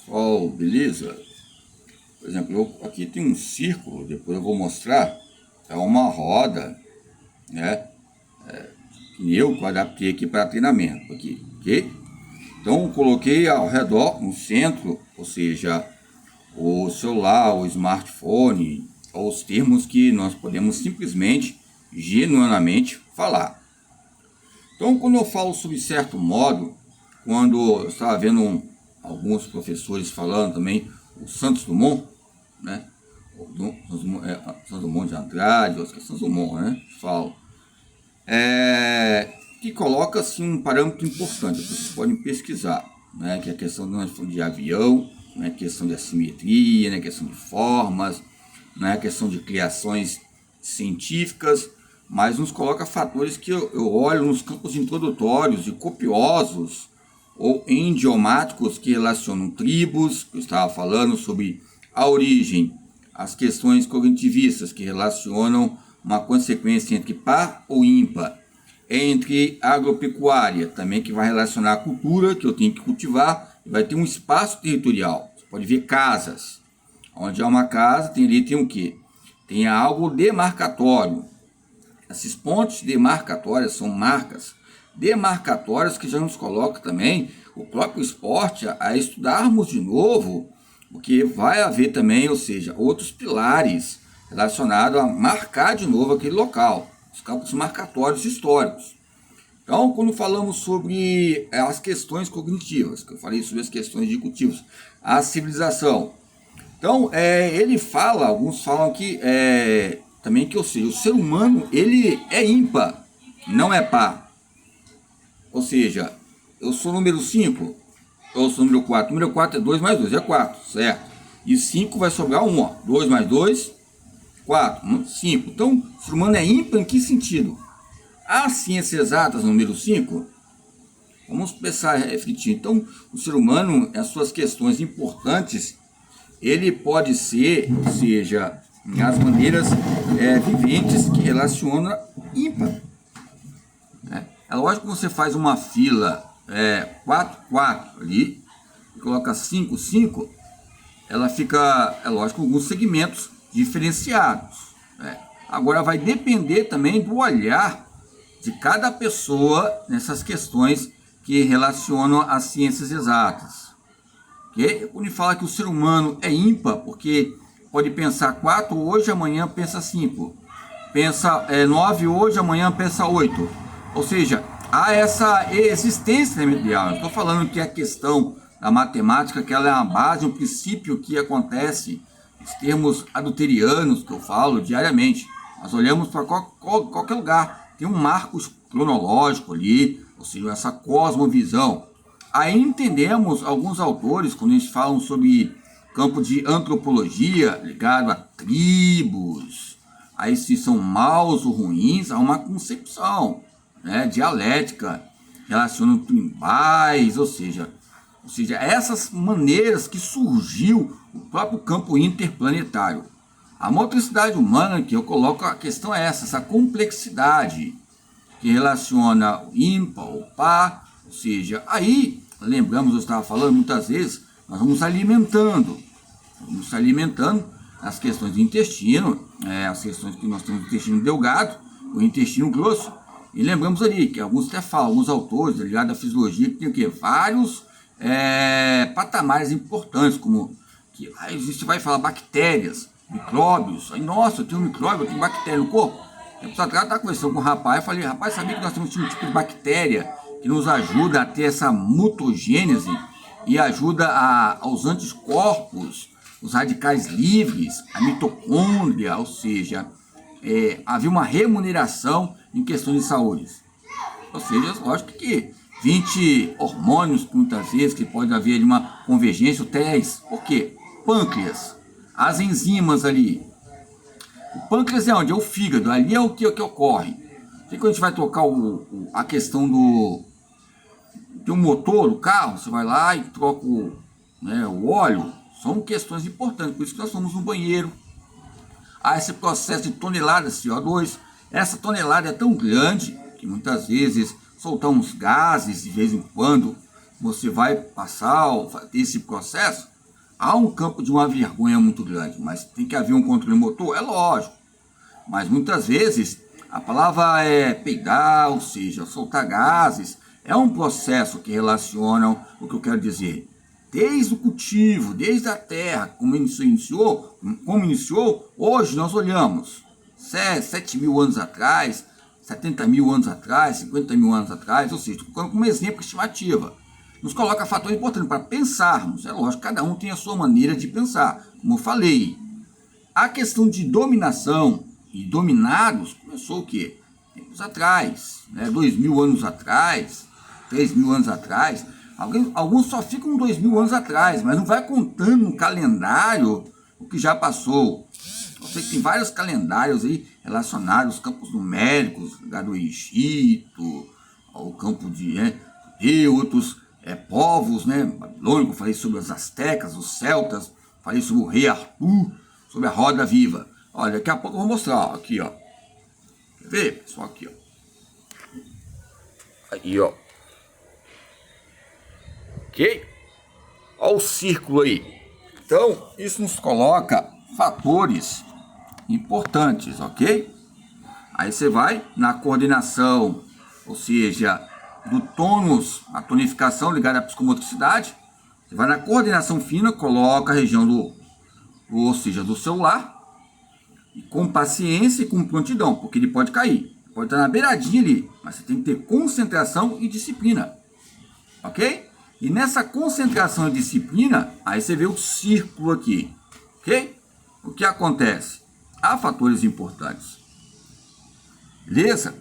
Pessoal, beleza? Por exemplo, aqui tem um círculo, depois eu vou mostrar. É uma roda, né? Pneu que eu adaptei aqui para treinamento, aqui, ok? Então eu coloquei ao redor, no centro, ou seja, o celular, o smartphone, ou os termos que nós podemos simplesmente, genuinamente falar. Então, quando eu falo sobre certo modo, quando eu estava vendo alguns professores falando também, o Santos Dumont, né? Santos Dumont de Andrade, acho que é Santos Dumont, né? Falo. Que coloca assim um parâmetro importante, vocês podem pesquisar, né? Que é a questão de avião, né? Questão de assimetria, né? Questão de formas, né? Questão de criações científicas, mas nos coloca fatores que eu olho nos campos introdutórios e copiosos ou idiomáticos que relacionam tribos, que eu estava falando sobre a origem, as questões cognitivistas que relacionam uma consequência entre par ou ímpar, entre agropecuária, também que vai relacionar a cultura que eu tenho que cultivar, e vai ter um espaço territorial. Você pode ver casas, onde há uma casa, tem o quê? Tem algo demarcatório. Esses pontos demarcatórios são marcas demarcatórias que já nos coloca também o próprio esporte a estudarmos de novo, porque vai haver também, ou seja, outros pilares relacionados a marcar de novo aquele local, os campos marcatórios históricos. Então, quando falamos sobre as questões cognitivas, que eu falei sobre as questões de cultivos, a civilização. Então, ele fala, alguns falam que também que, ou seja, o ser humano ele é ímpar, não é par. Ou seja, eu sou número 5, eu sou número 4. Número 4 é 2 mais 2, é 4, certo? E 5 vai sobrar 1, ó. 2 mais 2, 4, 5. Então, o ser humano é ímpar em que sentido? As ciências exatas, número 5, vamos pensar, refletir. Então, o ser humano, as suas questões importantes, ele pode ser, ou seja, as maneiras viventes que relacionam ímpar. É lógico que você faz uma fila 4, 4 ali, e coloca 5, 5, ela fica, é lógico, com alguns segmentos diferenciados. Agora vai depender também do olhar de cada pessoa nessas questões que relacionam as ciências exatas. Okay? Quando fala que o ser humano é ímpar, porque pode pensar 4 hoje, amanhã pensa 5. Pensa 9 hoje, amanhã pensa 8. Ou seja, há essa existência remedial. Eu estou falando que a questão da matemática, que ela é uma base, um princípio que acontece, os termos adulterianos que eu falo diariamente. Nós olhamos para qualquer lugar, tem um marco cronológico ali, ou seja, essa cosmovisão. Aí entendemos alguns autores, quando eles falam sobre campo de antropologia, ligado a tribos, aí se são maus ou ruins, há uma concepção, né, dialética, relacionam tribais, ou seja, essas maneiras que surgiu o próprio campo interplanetário. A motricidade humana, que eu coloco, a questão é essa complexidade que relaciona o ímpar, o par, ou seja, aí, lembramos, eu estava falando muitas vezes, nós vamos alimentando as questões do intestino, as questões que nós temos do intestino delgado, o intestino grosso, e lembramos ali que alguns até falam, alguns autores ligados à fisiologia, que tem o quê? Vários patamares importantes, como que aí você vai falar bactérias, micróbios, aí nossa, eu tenho um micróbio, eu tenho bactéria no corpo. Tempos atrás eu estava conversando com um rapaz, eu falei, rapaz, sabia que nós temos um tipo de bactéria que nos ajuda a ter essa mutagênese e ajuda aos anticorpos, os radicais livres, a mitocôndria, ou seja, havia uma remuneração em questões de saúde. Ou seja, lógico que 20 hormônios, muitas vezes, que pode haver uma convergência, o 10. Por quê? Pâncreas, as enzimas ali. O pâncreas é onde? É o fígado, ali é o que ocorre. E quando a gente vai trocar a questão do motor do carro, você vai lá e troca o óleo, são questões importantes, por isso que nós somos no banheiro. Há esse processo de toneladas de CO2, essa tonelada é tão grande que muitas vezes soltar uns gases de vez em quando, você vai passar esse processo, Há um campo de uma vergonha muito grande, mas tem que haver um controle motor? É lógico. Mas muitas vezes a palavra é peidar, ou seja, soltar gases, é um processo que relaciona o que eu quero dizer. Desde o cultivo, desde a terra, como iniciou, hoje nós olhamos 7.000 anos atrás, 70.000 anos atrás, 50.000 anos atrás, ou seja, estou colocando como exemplo, estimativa. Nos coloca fatores importantes para pensarmos. É lógico, cada um tem a sua maneira de pensar. Como eu falei, a questão de dominação e dominados começou o quê? Tempos atrás, né? 2.000 anos atrás, 3.000 anos atrás. Alguns só ficam 2.000 anos atrás, mas não vai contando no calendário o que já passou. Eu sei que tem vários calendários aí relacionados aos campos numéricos, do Egito, ao campo de outros povos, né? Babilônico, falei sobre os astecas, os celtas, falei sobre o rei Arthur, sobre a roda viva. Olha, daqui a pouco eu vou mostrar, ó, aqui, ó. Quer ver, pessoal? Aqui, ó. Aí, ó. Ok? Olha o círculo aí. Então, isso nos coloca fatores importantes, ok? Aí você vai na coordenação, ou seja, do tônus, a tonificação ligada à psicomotricidade. Você vai na coordenação fina, coloca a região ou seja, do celular, e com paciência e com prontidão, porque ele pode cair. Pode estar na beiradinha ali, mas você tem que ter concentração e disciplina. Ok? E nessa concentração e disciplina, aí você vê o círculo aqui. Ok? O que acontece? Há fatores importantes. Beleza?